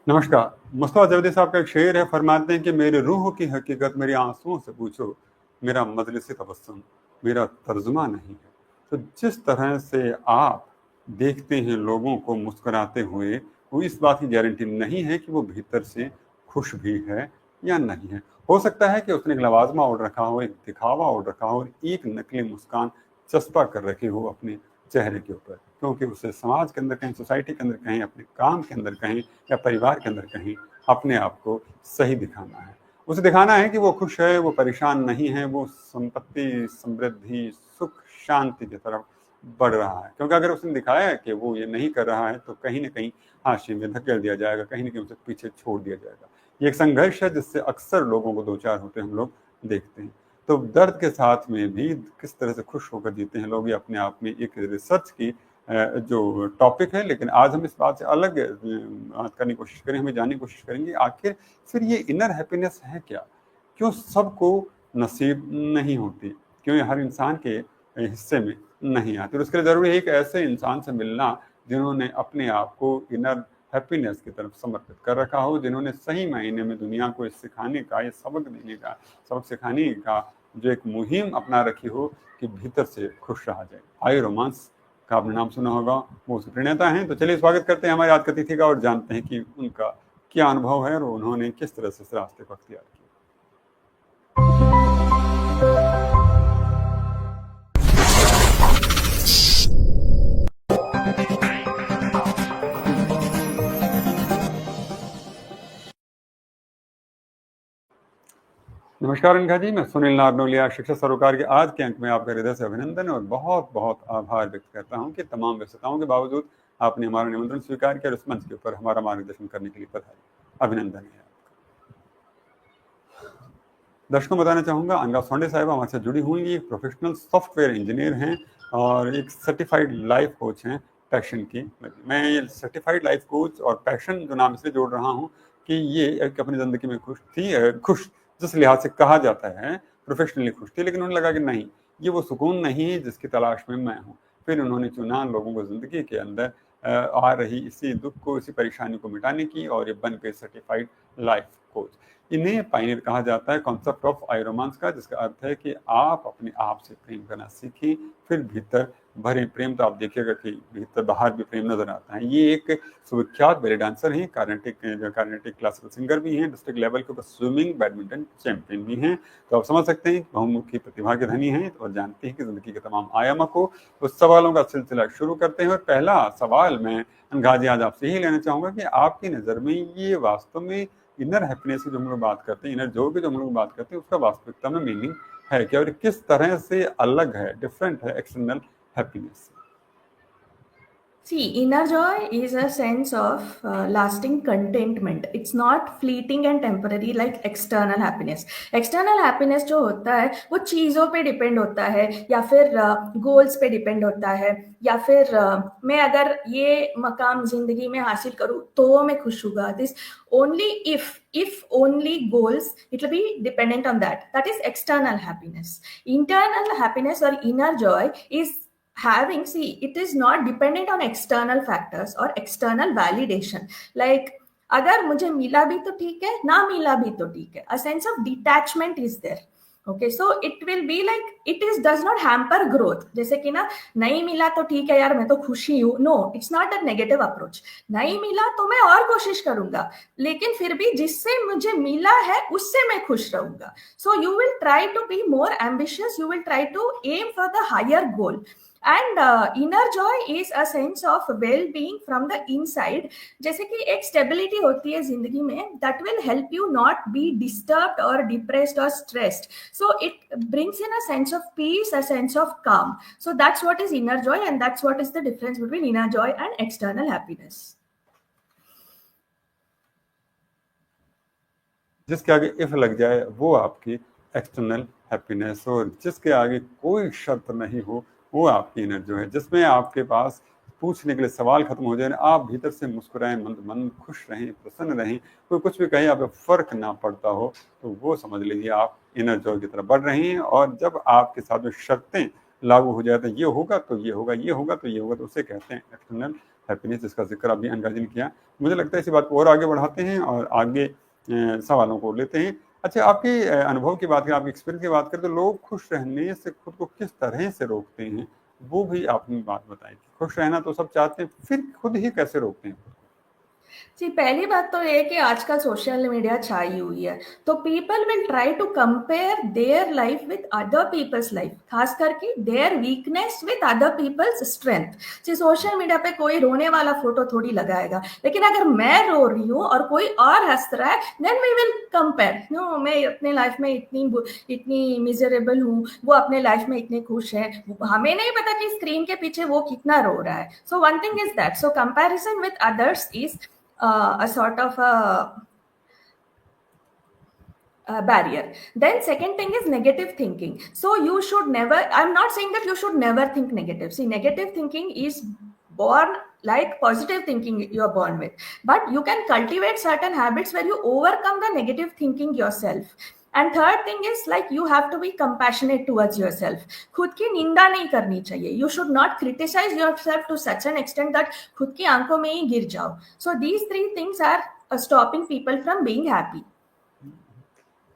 नमस्कार। मुस्तफा जवेदी साहब का एक शेर है, फरमाते हैं कि मेरे रूह की हकीकत मेरी आंसुओं से पूछो, मेरा मजलिस तबस्सुम मेरा तर्जुमा नहीं है। तो जिस तरह से आप देखते हैं लोगों को मुस्कुराते हुए, वो इस बात की गारंटी नहीं है कि वो भीतर से खुश भी है या नहीं है। हो सकता है कि उसने एक लवाजमा ओढ़ रखा हो, एक दिखावा ओढ़ रखा हो, एक नकली मुस्कान चस्पा कर रखी हो अपने चेहरे के ऊपर, क्योंकि उसे समाज के अंदर कहीं, सोसाइटी के अंदर कहीं, अपने काम के अंदर कहीं या परिवार के अंदर कहीं अपने आप को सही दिखाना है। उसे दिखाना है कि वो खुश है, वो परेशान नहीं है, वो संपत्ति, समृद्धि, सुख, शांति की तरफ बढ़ रहा है। क्योंकि अगर उसने दिखाया है कि वो ये नहीं कर रहा है, तो कहीं न कहीं हाशिए में धकेल दिया जाएगा, कहीं न कहीं उसे पीछे छोड़ दिया जाएगा। ये एक संघर्ष है जिससे अक्सर लोगों को 2-4 होते हम लोग देखते हैं। तो दर्द के साथ में भी किस तरह से खुश होकर जीते हैं लोग, ये अपने आप में एक रिसर्च की जो टॉपिक है। लेकिन आज हम इस बात से अलग बात करने की कोशिश करें, हमें जानने की कोशिश करेंगे आखिर फिर ये इनर हैप्पीनेस है क्या? क्यों सबको नसीब नहीं होती? क्यों ये हर इंसान के हिस्से में नहीं आती? और उसके लिए ज़रूरी है एक ऐसे इंसान से मिलना जिन्होंने अपने आप को इनर हैप्पीनेस की तरफ समर्पित कर रखा हो, जिन्होंने सही मायने में दुनिया को ये सिखाने का, ये सबक देने का, सबक सिखाने का जो एक मुहिम अपना रखी हो कि भीतर से खुश रहा जाए। आइए रोमांस का आपने नाम सुना होगा, वो उसके प्रणेता हैं। तो चलिए स्वागत करते हैं हमारे आज के अतिथि का और जानते हैं कि उनका क्या अनुभव है और उन्होंने किस तरह से इस रास्ते को अख्तियार किया। नमस्कार अनघा जी, मैं सुनील नारनोलिया शिक्षा सरोकार के आज के अंक में आपका हृदय से अभिनंदन और बहुत बहुत आभार व्यक्त करता हूं कि तमाम व्यस्तताओं के बावजूद आपने हमारा निमंत्रण स्वीकार किया और इस मंच के ऊपर हमारा मार्गदर्शन करने के लिए पधारे। अभिनंदन है। दर्शकों को बताना चाहूँगा, अनघा सोंडे साहिबा हमारे साथ जुड़ी हुई, एक प्रोफेशनल सॉफ्टवेयर इंजीनियर हैं और एक सर्टिफाइड लाइफ कोच हैं पैशन की। मैं ये सर्टिफाइड लाइफ कोच और पैशन जो नाम इसलिए जोड़ रहा हूँ कि ये एक अपनी ज़िंदगी में खुश जिस लिहाज से कहा जाता है, प्रोफेशनली खुश थी, लेकिन उन्हें लगा कि नहीं, ये वो सुकून नहीं है जिसकी तलाश में मैं हूँ। फिर उन्होंने चुना लोगों को ज़िंदगी के अंदर आ रही इसी दुख को, इसी परेशानी को मिटाने की, और ये बन गए सर्टिफाइड लाइफ कोच। इन्हें पायनियर कहा जाता है कॉन्सेप्ट ऑफ आई रोमांस का, जिसका अर्थ है कि आप अपने आप से प्रेम करना सीखें, फिर भीतर भरें प्रेम। तो आप देखिएगा कि भीतर बाहर भी प्रेम नजर आता है। ये एक सुविख्यात बेली डांसर हैं, कार्नेटिक क्लासिकल सिंगर भी हैं, डिस्ट्रिक्ट लेवल के ऊपर स्विमिंग, बैडमिंटन चैंपियन भी हैं। तो आप समझ सकते हैं बहुमुखी प्रतिभा के धनी हैं और जानते हैं कि जिंदगी के तमाम आयामों को। उस सवालों का सिलसिला शुरू करते हैं और पहला सवाल मैं अनघा जी आज आपसे ही लेना चाहूंगा कि आपकी नज़र में ये वास्तव में इनर हैप्पीनेस की जो हम लोग बात करते हैं, इनर जॉय की जो हम लोग बात करते हैं, उसका वास्तविकता में मीनिंग है क्या और किस तरह से अलग है, डिफरेंट है एक्सटर्नल हैप्पीनेस से? See, inner joy is a sense of lasting contentment. It's not fleeting and temporary like external happiness. External happiness जो होता है वो चीज़ों पे डिपेंड होता है या फिर गोल्स पे डिपेंड होता है या फिर मैं अगर ये मकाम जिंदगी में हासिल करूँ तो मैं खुश होगा. This only if only goals, it will be dependent on that. That is external happiness. Internal happiness or inner joy is having, see, it is not dependent on external factors or external validation. Like अगर मुझे मिला भी तो ठीक है, ना मिला भी तो ठीक है, a sense of detachment is there. Okay, so it will be like it is does not hamper growth. जैसे कि ना, नहीं मिला तो ठीक है यार, मैं तो खुशी हूँ. No, it's not a negative approach. नहीं मिला तो मैं और कोशिश करूंगा, लेकिन फिर भी जिससे मुझे मिला है उससे मैं खुश रहूंगा. So you will try to be more ambitious. You will try to aim for the higher goal. And inner joy is a sense of well being from the inside. जैसे कि एक स्टेबिलिटी होती है जिंदगी में, that will help you not be disturbed और depressed और stressed. So it brings in a sense of peace, a sense of calm. So that's what is inner joy and that's what is the difference between inner joy and external happiness. जिसके आगे if लग जाए वो आपकी external happiness, और जिसके आगे कोई शर्त नहीं हो वो आपकी इनर जो है, जिसमें आपके पास पूछने के लिए सवाल खत्म हो जाए, आप भीतर से मुस्कुराएं, मंद मंद खुश रहें, प्रसन्न रहें, कोई कुछ भी कहे आप फर्क ना पड़ता हो, तो वो समझ लीजिए आप इनर जॉय की तरफ बढ़ रहे हैं। और जब आपके साथ में शर्तें लागू हो जाए, तो ये होगा तो ये होगा, ये होगा तो ये होगा, तो उसे कहते हैं एक्सटर्नल हैप्पीनेस, जिसका जिक्र अभी अनघा जी ने किया। मुझे लगता है इसी बात को और आगे बढ़ाते हैं और आगे सवालों को लेते हैं। अच्छा, आपके अनुभव की बात करें, आपके एक्सपीरियंस की बात करें, तो लोग खुश रहने से खुद को किस तरह से रोकते हैं, वो भी आपने बात बताई। खुश रहना तो सब चाहते हैं, फिर खुद ही कैसे रोकते हैं? जी, पहली बात तो ये है कि आजकल सोशल मीडिया छाई हुई है, तो people will try to compare their life with other people's life, खास करके their weakness with other people's strength. जी, सोशल मीडिया पे कोई रोने वाला फोटो थोड़ी लगाएगा, लेकिन अगर मैं रो रही हूँ और कोई और हंस रहा है, then we will compare. No, मैं अपने लाइफ में इतनी मिजरेबल हूँ, वो अपने लाइफ में इतने खुश है, हमें नहीं पता कि स्क्रीन के पीछे वो कितना रो रहा है। So one thing is that, so comparison with others is a sort of a barrier. Then second thing is negative thinking. So you should never, I'm not saying that you should never think negative. See, negative thinking is born like positive thinking you're born with, but you can cultivate certain habits where you overcome the negative thinking yourself. And third thing is like you have to be compassionate towards yourself. खुद की निंदा नहीं करनी चाहिए. You should not criticize yourself to such an extent that खुद की आंखों में ही गिर जाओ. So these three things are stopping people from being happy.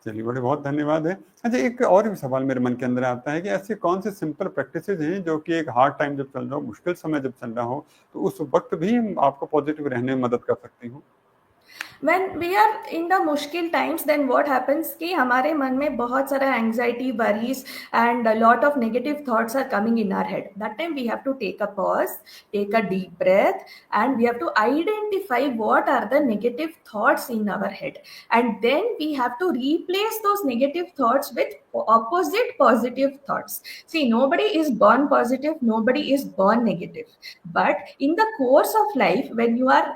चलिए, बड़े बहुत धन्यवाद है। अच्छा, एक और भी सवाल मेरे मन के अंदर आता है कि ऐसे कौन से सिंपल प्रैक्टिसेज हैं जो कि एक हार्ड टाइम जब चल रहा हो, मुश्किल समय जब चल रहा हो, तो उस वक्त भी आपको पॉजिटिव रहने में मदद कर सकती हो? when we are in the मुश्किल times, then what happens कि हमारे मन में बहुत सारा anxiety, worries and a lot of negative thoughts are coming in our head. That time we have to take a pause, take a deep breath, and we have to identify what are the negative thoughts in our head, and then we have to replace those negative thoughts with opposite positive thoughts. See, nobody is born positive, nobody is born negative, but in the course of life, when you are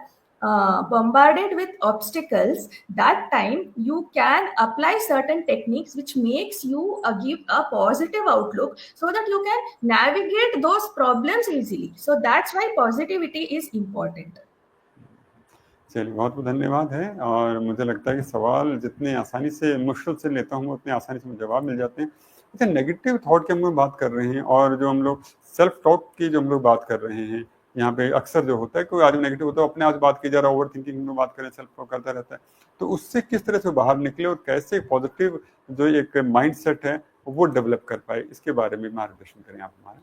bombarded with obstacles, that time you can apply certain techniques which makes you give a positive outlook so that you can navigate those problems easily. So that's why positivity is important. चलिए, बहुत बहुत धन्यवाद है। और मुझे लगता है कि सवाल जितने आसानी से मुश्किल से लेता हूँ, उतने आसानी से मुझे जवाब मिल जाते हैं। अच्छा, नेगेटिव थॉट की हम लोग बात कर रहे हैं और जो हम लोग सेल्फ टॉक की जो हम लोग बात कर रहे हैं, यहाँ पे अक्सर जो होता है कोई आदमी नेगेटिव होता है, अपने आप से बात की जा रहा है, ओवर थिंकिंग हम लोग बात करें, सेल्फ टॉक करता रहता है, तो उससे किस तरह से बाहर निकले और कैसे पॉजिटिव जो एक माइंड सेट है वो डेवलप कर पाए, इसके बारे में मार्गदर्शन करें आप हमारा।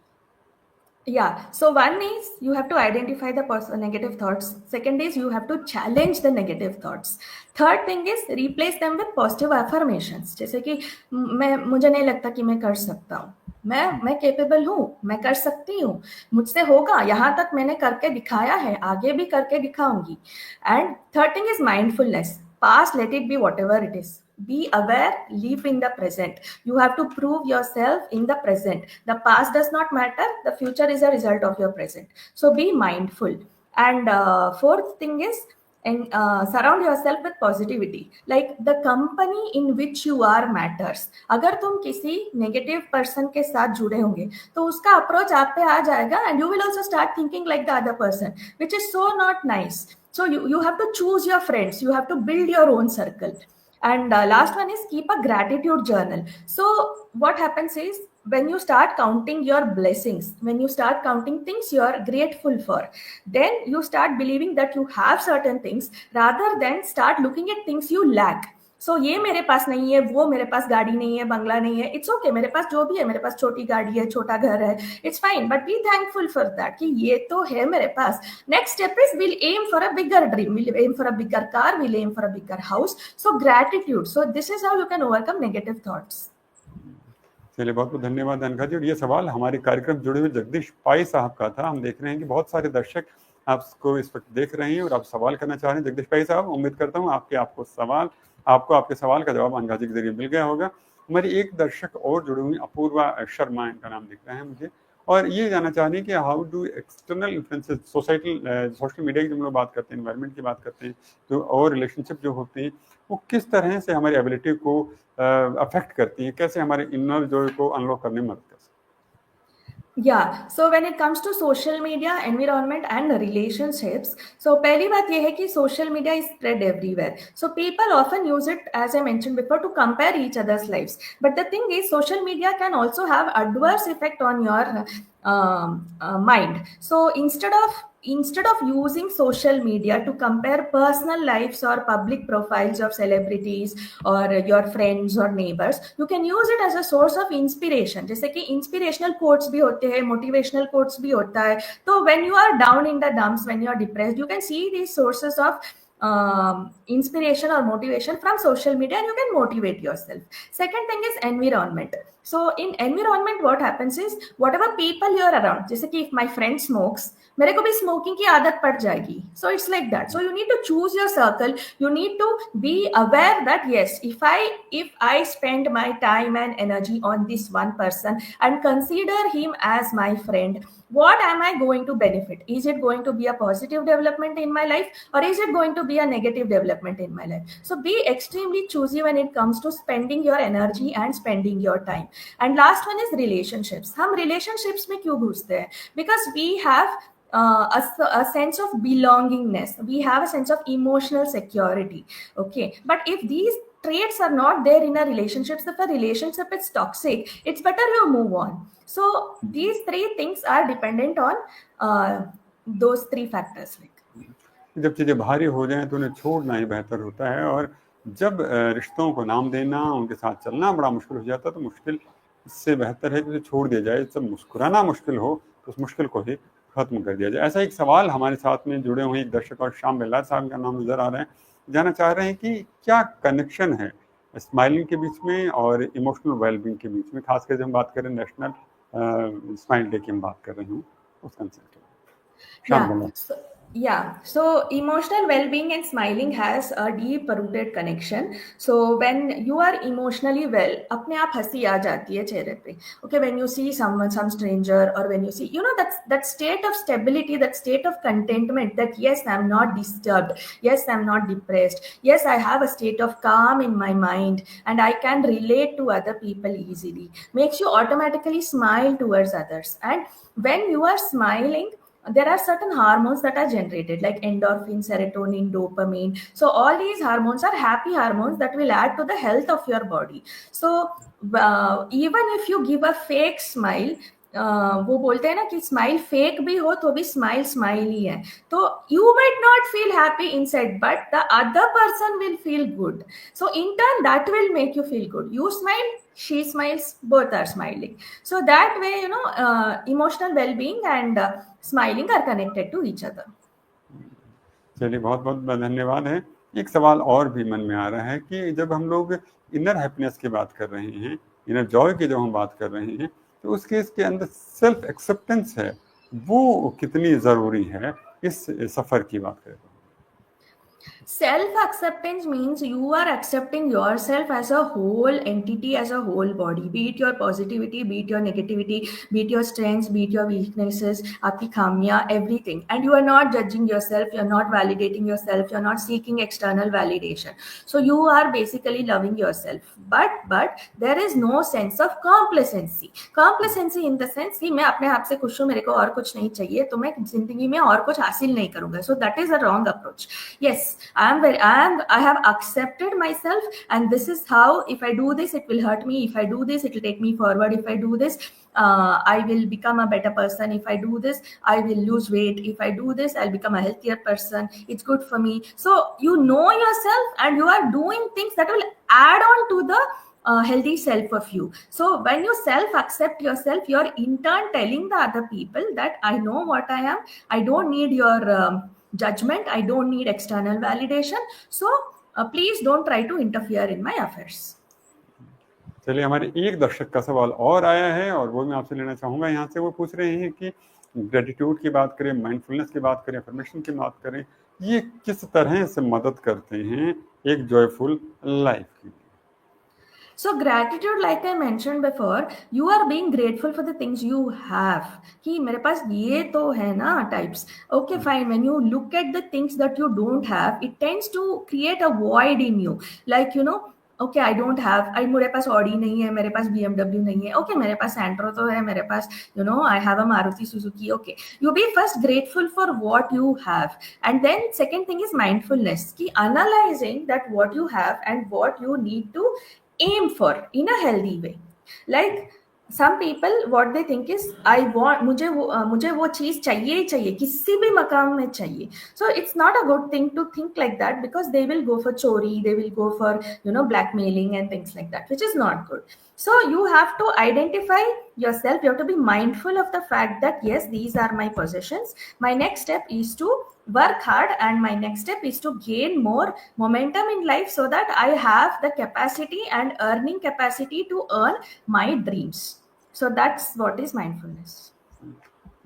Yeah, so one is you have to identify the negative thoughts. Second is you have to challenge the negative thoughts. Third thing is replace them with positive affirmations. जैसे कि मुझे नहीं लगता कि मैं कर सकता हूँ, मैं केपेबल हूँ, मैं कर सकती हूँ, मुझसे होगा, यहाँ तक मैंने करके दिखाया है, आगे भी करके दिखाऊंगी. And third thing is mindfulness. Past, let it be whatever it is. Be aware, live in the present. You have to prove yourself in the present. The past does not matter. The future is a result of your present. So be mindful. And fourth thing is, and surround yourself with positivity. Like the company in which you are matters. अगर तुम किसी negative person के साथ जुड़े होंगे, तो उसका approach आप पे आ जाएगा, and you will also start thinking like the other person, which is so not nice. So you have to choose your friends. You have to build your own circle. And last one is keep a gratitude journal. So what happens is when you start counting your blessings, when you start counting things you are grateful for, then you start believing that you have certain things rather than start looking at things you lack. सो ये मेरे पास नहीं है, वो मेरे पास गाड़ी नहीं है, बंगला नहीं है, इट्स ओके, मेरे पास जो भी है, मेरे पास छोटी गाड़ी है, छोटा घर है, it's fine, but be thankful for that कि ये तो है मेरे पास. Next step is will aim for a bigger dream, will aim for a bigger car, will aim for a bigger house. So gratitude. So this is how you can overcome negative thoughts. चलिए, बहुत बहुत धन्यवाद अनघा जी। और ये सवाल हमारे कार्यक्रम जुड़े हुए जगदीश पाई साहब का था। हम देख रहे हैं कि बहुत सारे दर्शक आपको इस वक्त देख रहे हैं और आप सवाल करना चाह रहे हैं। जगदीश पाई साहब, उम्मीद करता हूँ आपको आपके सवाल का जवाब अनघा जी के जरिए मिल गया होगा। हमारी एक दर्शक और जुड़ी हुई, अपूर्वा शर्मा इनका नाम दिख रहा है मुझे, और ये जानना चाह रही है कि how do external influences, social media की जब हम लोग बात करते हैं, एनवायरनमेंट की बात करते हैं, तो और रिलेशनशिप जो होते हैं वो किस तरह से हमारी एबिलिटी को अफेक्ट करती हैं, कैसे हमारे इनर जॉय को अनलॉक करने में मदद कर सकती है? Yeah, so when it comes to social media, environment and relationships, so पहली बात ये है कि social media is spread everywhere. So people often use it, as I mentioned before, to compare each other's lives. But the thing is, social media can also have adverse effect on your mind. So instead of instead of using social media to compare personal lives or public profiles of celebrities or your friends or neighbors, you can use it as a source of inspiration. जैसे कि inspirational quotes भी होते हैं, motivational quotes भी होता है. तो when you are down in the dumps, when you are depressed, you can see these sources of inspiration or motivation from social media, and you can motivate yourself. Second thing is environment. So in environment, what happens is whatever people you're around, जैसे कि if my friend smokes, मेरे को भी smoking की आदत पड़ जाएगी. So it's like that. So you need to choose your circle. You need to be aware that yes, if I spend my time and energy on this one person and consider him as my friend, what am I going to benefit? Is it going to be a positive development in my life, or is it going to be a negative development in my life? So be extremely choosy when it comes to spending your energy and spending your time. And last one is relationships. हम relationships में क्यों घुसते हैं? Because we have a sense of belongingness. We have a sense of emotional security. Okay, but if these traits are not there in a relationship, if a relationship is toxic, it's better you move on. So these three things are dependent on those three factors. जब चीज़ें भारी हो जाएं तो उन्हें छोड़ना ही बेहतर होता है, और जब रिश्तों को नाम देना, उनके साथ चलना बड़ा मुश्किल हो जाता है, तो मुश्किल इससे बेहतर है कि उसे छोड़ दिया जाए. जब मुस्कुराना मुश्किल हो तो उस मुश्किल को ही खत्म कर दिया जाए. ऐसा एक सवाल हमारे साथ में जुड़े हुए एक दर्शक और श्याम बेल्लार साहब का नाम नजर आ रहे हैं. जानना चाह रहे हैं कि क्या कनेक्शन है स्माइलिंग के बीच में और इमोशनल वेलबींग के बीच में, खासकर जब हम बात करें नेशनल स्माइल डे की हम बात कर रहे हूँ उस कंसेप्ट के. Shyam बेल्लार. So emotional well-being and smiling has a deep rooted connection. So when you are emotionally well, अपने आप हंसी आ जाती है चेहरे पे. Okay, when you see someone, some stranger, or when you see, that state of stability, that state of contentment, that yes, I'm not disturbed, yes, I'm not depressed, yes, I have a state of calm in my mind, and I can relate to other people easily, makes you automatically smile towards others. And when you are smiling, there are certain hormones that are generated like endorphin, serotonin, dopamine. So all these hormones are happy hormones that will add to the health of your body. So even if you give a fake smile, वो बोलते हैं ना कि smile fake भी हो तो भी smile smile ही है. तो you might not feel happy inside, but the other person will feel good. So in turn, that will make you feel good. You smile, she smiles, both are smiling. So that way, emotional well-being and smiling are connected to each other. चलिए, बहुत बहुत धन्यवाद है. एक सवाल और भी मन में आ रहा है कि जब हम लोग इनर हैप्पीनेस की बात कर रहे हैं, इनर जॉय की जब हम बात कर रहे हैं, तो उस केस के अंदर सेल्फ एक्सेप्टेंस है, वो कितनी ज़रूरी है इस सफ़र की बात करें. Self-acceptance means you are accepting yourself as a whole entity, as a whole body, be it your positivity, be it your negativity, be it your strengths, be it your weaknesses, आपकी खामियां, everything. And you are not judging yourself, you are not validating yourself, you are not seeking external validation. So you are basically loving yourself. But there is no sense of complacency. Complacency in the sense कि मैं अपने आप से खुश हूँ, मेरे को और कुछ नहीं चाहिए, तो मैं जिंदगी में और कुछ हासिल नहीं करूँगा. So that is a wrong approach. Yes, I have accepted myself, and this is how, if I do this, it will hurt me. If I do this, it will take me forward. If I do this, I will become a better person. If I do this, I will lose weight. If I do this, I'll become a healthier person. It's good for me. So you know yourself, and you are doing things that will add on to the healthy self of you. So when you self-accept yourself, you're in turn telling the other people that I know what I am. I don't need your judgment. I don't need external validation. So please don't try to interfere in my affairs. चलिए, हमारे एक दर्शक का सवाल और आया है और वो मैं आपसे लेना चाहूँगा. यहाँ से वो पूछ रहे हैं कि ग्रेटिट्यूड की बात करें, माइंडफुलनेस की बात करें, अफर्मेशन की बात करें, ये किस तरह से मदद करते हैं एक जॉयफुल लाइफ की. So gratitude, like I mentioned before, you are being grateful for the things you have. कि मेरे पास ये तो है ना types. Okay, fine. When you look at the things that you don't have, it tends to create a void in you. Like, okay, I don't have, मेरे पास Audi नहीं है, मेरे पास BMW नहीं है. Okay, मेरे पास Santro तो है, मेरे पास, I have a Maruti Suzuki. Okay, you be first grateful for what you have. And then second thing is mindfulness. कि analyzing that what you have and what you need to aim for in a healthy way. Like some people what they think is I want मुझे वो चीज चाहिए ही चाहिए, किसी भी मकाम में चाहिए. So it's not a good thing to think like that, because they will go for chori, they will go for blackmailing and things like that, which is not good. So you have to identify yourself, you have to be mindful of the fact that yes, these are my possessions. My next step is to work hard, and my next step is to gain more momentum in life so that I have the capacity and earning capacity to earn my dreams. So that's what is mindfulness.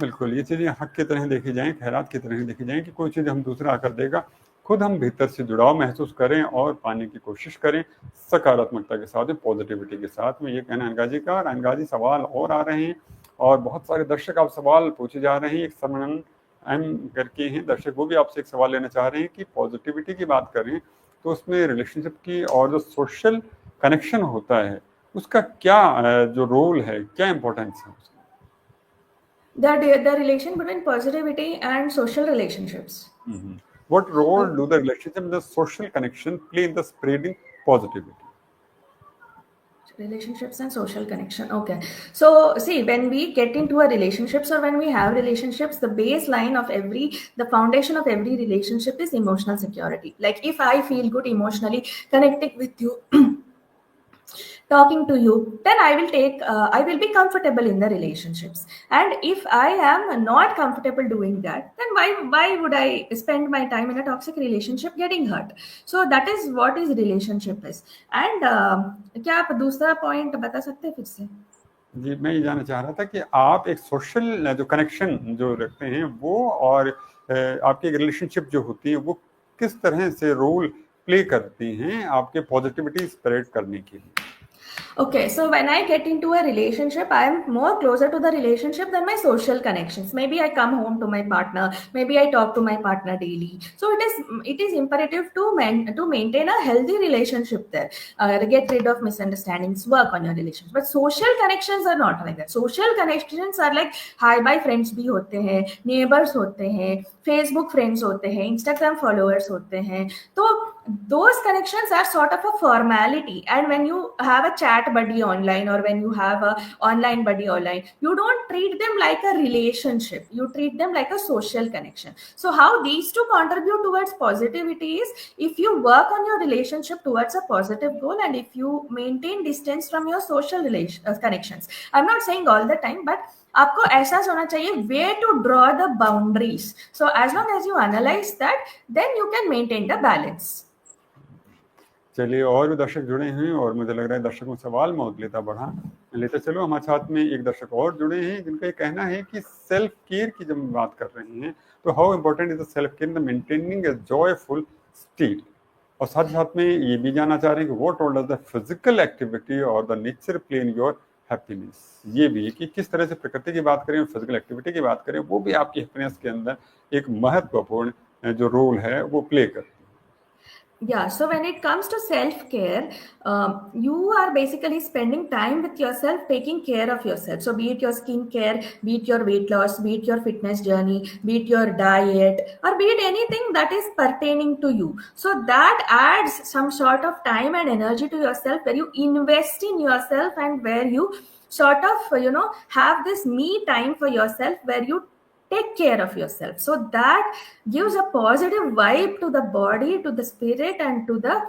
बिल्कुल, ये चीज़ें हक की तरह देखी जाएँ, खैरात की तरह देखी जाएँ कि कोई चीज़ हम दूसरा आकर देगा, खुद हम भीतर से जुड़ाव महसूस करें और पाने की कोशिश करें, सकारात्मकता के साथ में, पॉजिटिविटी के साथ में। ये कहना है अनघा जी का। और अनघा जी, सवाल और आ रहे हैं और बहुत सारे दर्शक आप सवाल पूछे जा रहे हैं। एक समन एम करके हैं दर्शक, वो भी आपसे एक सवाल लेना चाह रहे हैं कि पॉजिटिविटी की बात करें तो उसमें रिलेशनशिप की और जो सोशल कनेक्शन होता है उसका क्या जो रोल है, क्या इम्पोर्टेंस है उसका? The relation between positivity and social relationships. What role do the relationship and the social connection play in the spreading positivity? Relationships and social connection. Okay. So see, when we get into a relationships, or when we have relationships, the baseline of the foundation of every relationship is emotional security. Like if I feel good emotionally connecting with you, talking to you, then I will be comfortable in the relationships. And if I am not comfortable doing that, then why would I spend my time in a toxic relationship getting hurt? So that is what is relationship is. And क्या आप दूसरा point बता सकते हैं फिर से? जी, मैं ये जानना चाह रहा था कि आप एक सोशल जो कनेक्शन जो रखते हैं वो और आपकी रिलेशनशिप जो होती है वो किस तरह से रोल प्ले करती हैं आपके पॉजिटिविटी स्प्रेड करने के लिए? Okay, so when I get into a relationship, I am more closer to the relationship than my social connections. Maybe I come home to my partner, maybe I talk to my partner daily. So it is imperative to maintain a healthy relationship there. Get rid of misunderstandings, work on your relationship. But social connections are not like that. Social connections are like hi bye friends भी होते हैं, neighbors होते हैं, Facebook friends होते हैं, Instagram followers होते हैं. तो those connections are sort of a formality. And when you have a chat buddy online, or when you have a online buddy online, you don't treat them like a relationship, you treat them like a social connection. So how these two contribute towards positivity is, if you work on your relationship towards a positive goal, and if you maintain distance from your social connections. I'm not saying all the time, but आपको एहसास होना चाहिए where to draw the boundaries. So as long as you analyze that, then you can maintain the balance. चलिए, और भी दर्शक जुड़े हैं और मुझे लग रहा है दर्शकों सवाल मैं लेता चलो। हमारे साथ में एक दर्शक और जुड़े हैं जिनका ये कहना है कि सेल्फ केयर की जब हम बात कर रहे हैं तो how important is the self care in the maintaining A joyful state, और साथ ही साथ में ये भी जानना चाह रहे हैं कि what role does the physical activity और the nature play in your happiness. ये भी कि किस तरह से प्रकृति की बात करें, फिजिकल एक्टिविटी की बात करें, वो भी आपकी हैप्पीनेस के अंदर एक महत्वपूर्ण जो रोल है वो प्ले करती है। Yeah, so when it comes to self-care, you are basically spending time with yourself, taking care of yourself. So be it your skincare, be it your weight loss, be it your fitness journey, be it your diet, or be it anything that is pertaining to you. So that adds some sort of time and energy to yourself, where you invest in yourself, and where you sort of, have this me time for yourself, where you take care of yourself. So that gives a positive vibe to the body, to the spirit, and to the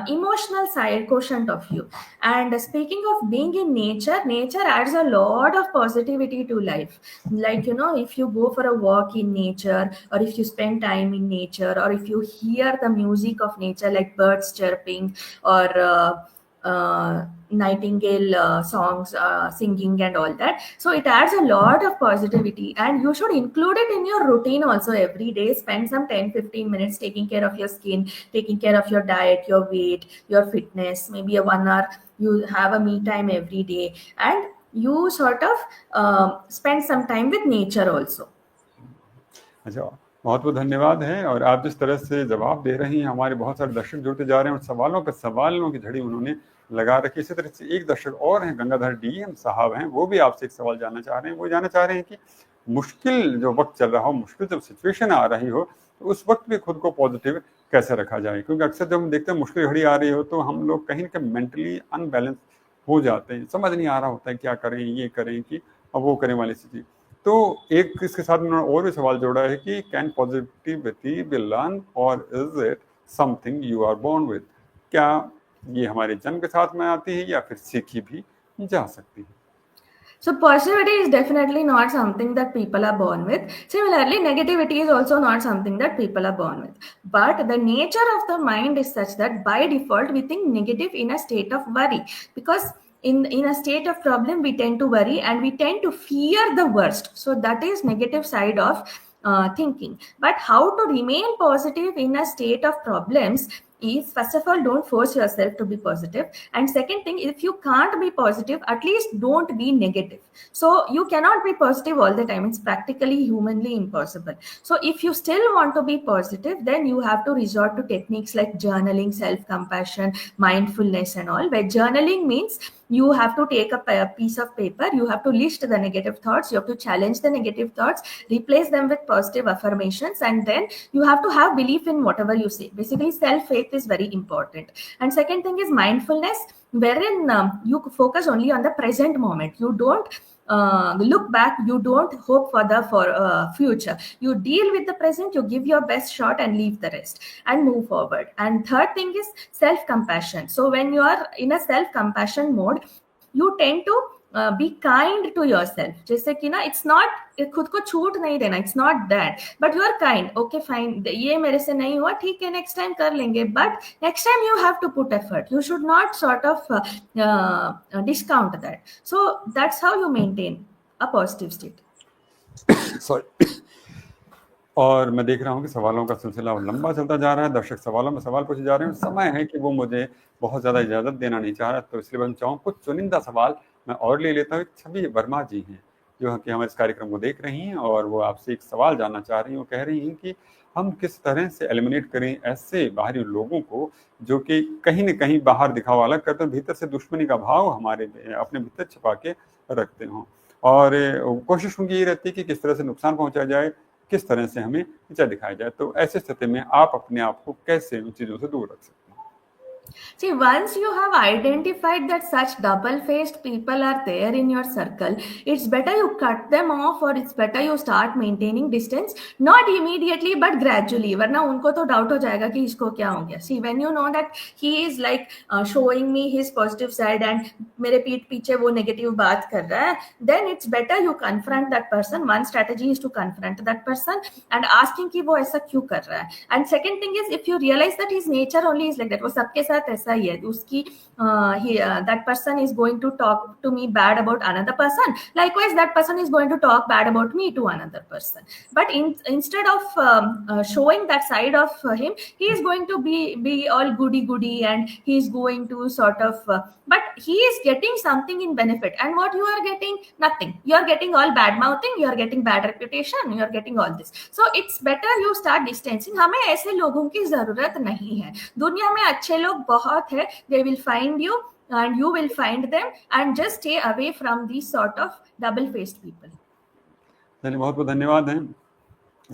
emotional side quotient of you. And speaking of being in nature, nature adds a lot of positivity to life. Like, if you go for a walk in nature, or if you spend time in nature, or if you hear the music of nature, like birds chirping, or nightingale songs singing and all that, so it adds a lot of positivity, and you should include it in your routine also. Every day spend some 10-15 minutes taking care of your skin, taking care of your diet, your weight, your fitness. Maybe a 1 hour you have a me time every day, and you sort of spend some time with nature also. अच्छा, बहुत बहुत धन्यवाद है। और आप जिस तरह से जवाब दे रही हैं, हमारे बहुत सारे दर्शक जुड़ते जा रहे हैं और सवालों पर सवालों की झड़ी उन्होंने लगा रखी। इसी तरह से एक दर्शक और हैं, गंगाधर डी एम साहब हैं, वो भी आपसे एक सवाल जानना चाह रहे हैं। वो जानना चाह रहे हैं कि मुश्किल जो वक्त चल रहा हो, मुश्किल जब सिचुएशन आ रही हो, तो उस वक्त भी खुद को पॉजिटिव कैसे रखा जाए, क्योंकि अक्सर जब हम देखते हैं मुश्किल घड़ी आ रही हो तो हम लोग कहीं ना कहीं मेंटली अनबैलेंस हो जाते हैं, समझ नहीं आ रहा होता है क्या करें, ये करें कि अब वो करें वाली स्थिति। तो एक इसके साथ उन्होंने और भी सवाल जोड़ा है कि कैन पॉजिटिविटी बी लर्न और is it something you are born with? क्या ये हमारे जन्म के साथ में आती है या फिर सीखी भी जा सकती है? So positivity is definitely not something that people are born with. Similarly, negativity is also not something that people are born with. But the nature of the mind is such that by default we think negative in a state of worry, because in a state of problem we tend to worry and we tend to fear the worst. So that is negative side of thinking. But how to remain positive in a state of problems is, first of all, don't force yourself to be positive, and second thing, if you can't be positive, at least don't be negative. So you cannot be positive all the time, it's practically humanly impossible. So if you still want to be positive, then you have to resort to techniques like journaling, self compassion, mindfulness and all, where journaling means you have to take a piece of paper, you have to list the negative thoughts, you have to challenge the negative thoughts, replace them with positive affirmations, and then you have to have belief in whatever you say. Basically, self faith is very important. And second thing is mindfulness, wherein you focus only on the present moment. You don't look back, you don't hope for the future. You deal with the present, you give your best shot and leave the rest and move forward. And third thing is self compassion. So when you are in a self compassion mode, you tend to be kind to yourself. जैसे कि ना, it's not, खुद को छूट नहीं देना, it's not that, but you are kind. Okay fine, ये मेरे से नहीं हुआ, ठीक है, नेक्स्ट टाइम कर लेंगे, but next time you have to put effort. You should not sort of discount that. So that's how you maintain a positive state. Sorry. और मैं देख रहा हूँ कि सवालों का सिलसिला लंबा चलता जा रहा है, दर्शक सवालों में सवाल पूछे जा रहे हैं. समय है कि वो मुझे बहुत ज़्यादा इजाज़त देना नहीं चाह रहा, तो इसलिए मैं चाहूँ कुछ चुनिंदा सवाल मैं और ले लेता हूँ. छवि वर्मा जी हैं जो कि हमारे इस कार्यक्रम को देख रही हैं, और वो आपसे एक सवाल जानना चाह रही हैं. वो कह रही हैं कि हम किस तरह से एलिमिनेट करें ऐसे बाहरी लोगों को जो कि कहीं न कहीं बाहर दिखावा अलग करते हैं, भीतर से दुश्मनी का भाव हमारे अपने भीतर छिपा के रखते हों. और कोशिश उनकी ये रहती है कि किस तरह से नुकसान पहुँचाया जाए, किस तरह से हमें नीचा दिखाया जाए. तो ऐसी स्थिति में आप अपने आप को कैसे उन चीज़ों से दूर रख सकते हैं? See, once you have identified that such double-faced people are there in your circle, it's better you cut them off, or it's better you start maintaining distance, not immediately but gradually. वरना उनको तो doubt हो जाएगा कि इसको क्या हो गया. See, when you know that he is like showing me his positive side and मेरे पीठ पीछे वो negative बात कर रहा है, then it's better you confront that person. One strategy is to confront that person and asking कि वो ऐसा क्यों कर रहा है. And second thing is, if you realize that his nature only is like that, वो सबके साथ ऐसा ही है, उसकी that person is going to talk to me bad about another person, likewise that person is going to talk bad about me to another person. But instead of showing that side of him, he is going to be all goody and he is going to sort of but he is getting something in benefit, and what you are getting? Nothing. You are getting all bad mouthing, you are getting bad reputation, you are getting all this. So it's better you start distancing. हमें ऐसे लोगों की जरूरत नहीं है. दुनिया में अच्छे लोग बहुत है, they will find you and you will find them, and just stay away from these sort of double-faced people. चलिए, बहुत बहुत धन्यवाद हैं.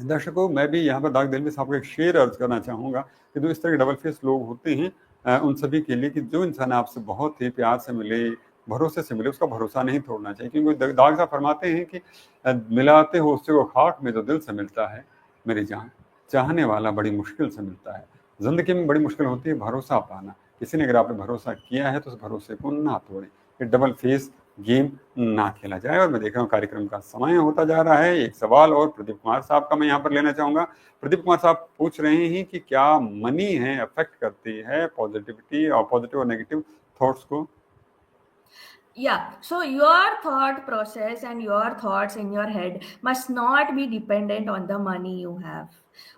दर्शकों, मैं भी यहाँ पर दाग दिल में आपको एक शेर अर्ज करना चाहूँगा कि जो इस तरह के डबल फेस लोग होते हैं, उन सभी के लिए कि जो इंसान आपसे बहुत ही प्यार से मिले, भरोसे से मिले, उसका भरोसा नहीं तोड़ना चाहिए. क्योंकि दाग साहब फरमाते हैं कि मिलाते हो उससे को खाक में जो दिल से मिलता है, मेरी जान चाहने वाला बड़ी मुश्किल से मिलता है. जिंदगी में बड़ी मुश्किल होती है भरोसा पाना. किसी ने अगर आपने भरोसा किया है तो उस भरोसे को ना तोड़ें, ये डबल फेस गेम ना खेला जाए. और मैं देख रहा हूँ कार्यक्रम का समय होता जा रहा है. एक सवाल और प्रदीप कुमार साहब का मैं यहाँ पर लेना चाहूँगा. प्रदीप कुमार साहब पूछ रहे हैं कि क्या मनी है अफेक्ट करती है पॉजिटिविटी और पॉजिटिव और नेगेटिव थॉट्स को? Yeah, so your thought process and your thoughts in your head must not be dependent on the money you have.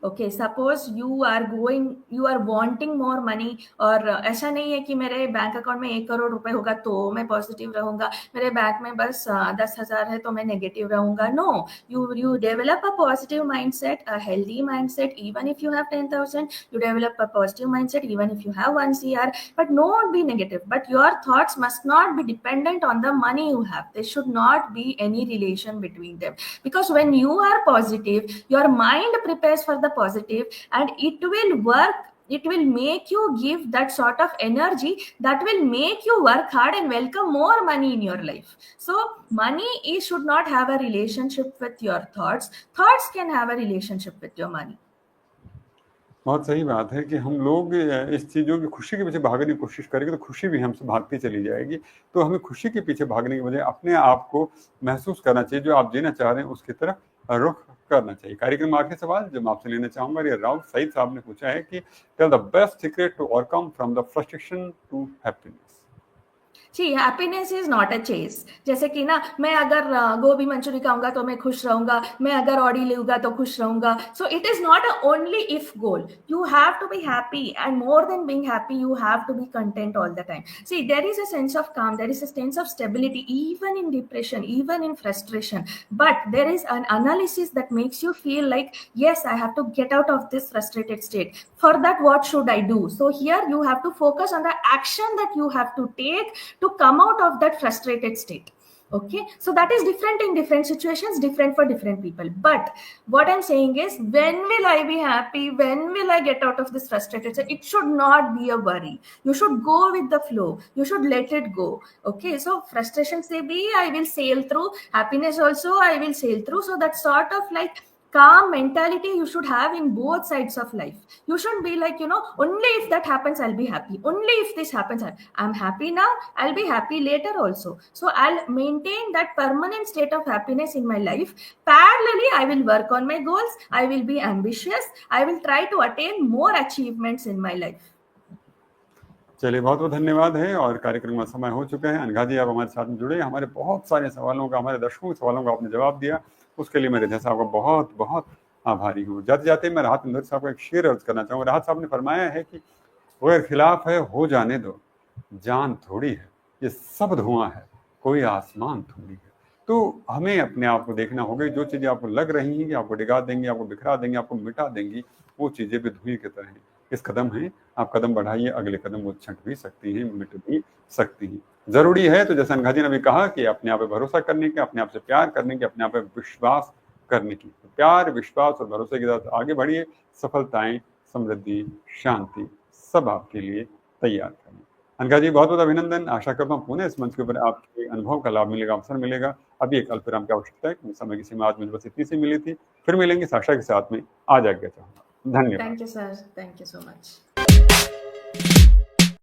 Okay, suppose you are wanting more money, और ऐसा नहीं है कि मेरे bank account में 1 करोड़ रुपए होगा तो मैं पॉजिटिव रहूंगा, मेरे बैंक में बस 10,000 है तो मैं नेगेटिव रहूंगा. No, you develop a positive mindset, a healthy mindset. Even if you have 10,000, you develop a positive mindset. Even if you have 1 CR, but not be negative. But your thoughts must not be dependent on the money you have. There should not be any relation between them, because when you are positive, your mind prepares for the positive and it will work It will make you give that sort of energy that will make you work hard and welcome more money in your life. So money should not have a relationship with your thoughts. Thoughts can have a relationship with your money. बहुत सही बात है कि हम लोग इस चीज़ों की खुशी के पीछे भागने की कोशिश करेंगे तो खुशी भी हमसे भागती चली जाएगी। तो हमें खुशी के पीछे भागने की बजाय अपने आप को महसूस करना चाहिए, जो आप जीना चाह रहे हैं उसकी तरफ रुख करना चाहिए। कार्यक्रम में आखिरी सवाल जो मैं आपसे लेना चाहूँगा, ये राउफ सईद साहब ने पूछा है कि tell the best secret to overcome from the frustration to happiness. जी, happiness is not a chase. जैसे कि ना, मैं अगर गोभी मंचूरी खाऊंगा तो मैं खुश रहूंगा, मैं अगर ऑडी लूंगा तो खुश रहूंगा। So it is not a only if goal. You have to be happy, and more than being happy you have to be content all the time. See, there is a sense of calm, there is a sense of stability even in depression, even in frustration, but there is an analysis that makes you feel like, yes, I have to get out of this frustrated state. For that, what should I do? So here you have to focus on the action that you have to take to come out of that frustrated state. Okay, so that is different in different situations, different for different people. But what I'm saying is, when will I be happy, when will I get out of this frustrated state? It should not be a worry. You should go with the flow, you should let it go. Okay, so frustration say be, I will sail through. Happiness also, I will sail through. So that sort of like calm mentality you should have in both sides of life. You shouldn't be like, only if that happens I'll be happy, only if this happens I'm happy now, I'll be happy later also. So I'll maintain that permanent state of happiness in my life. Parallelly, I will work on my goals, I will be ambitious, I will try to attain more achievements in my life. चलिए, बहुत बहुत धन्यवाद है और कार्यक्रम का समय हो चुका है। अनघा जी, आप हमारे साथ में जुड़े, हमारे बहुत सारे सवालों का, हमारे दर्शकों के सवालों का आपने जवाब दिया, उसके लिए मैं रिधा साहब का बहुत बहुत आभारी हूँ। जाते जाते मैं राहत इंदौरी साहब का एक शेर अर्ज करना चाहूँगा। राहत साहब ने फरमाया है कि अगर खिलाफ है हो जाने दो, जान थोड़ी है, ये सब धुआं है, कोई आसमान थोड़ी है। तो हमें अपने आप को देखना होगा, जो चीज़ें आपको लग रही हैं कि आपको डिगा देंगी, आपको बिखरा देंगी, आपको मिटा देंगी, वो चीज़ें भी धुएं की तरह हैं। इस कदम है, आप कदम बढ़ाइए, अगले कदम वो छंट भी सकती हैं, मिट भी सकती हैं। जरूरी है तो जैसे अनघा जी ने भी कहा कि अपने आप पे भरोसा करने के, अपने आप से प्यार करने के, अपने आप पे विश्वास करने की। तो प्यार, विश्वास और भरोसे के साथ आगे बढ़िए। सफलताएं, समृद्धि, शांति सब आपके लिए तैयार करें। अनघा जी, बहुत बहुत अभिनंदन। आशा करता हूँ पुनः इस मंच के ऊपर आपके अनुभव का लाभ मिलेगा, अवसर मिलेगा। अभी एक अल्पविराम की आवश्यकता है, समय की सीमा आज मुझे बस इतनी सी मिली थी। फिर मिलेंगे साशा के साथ में। आज आज्ञा चाहूंगा। धन्यवाद। Thank you, sir. Thank you so much.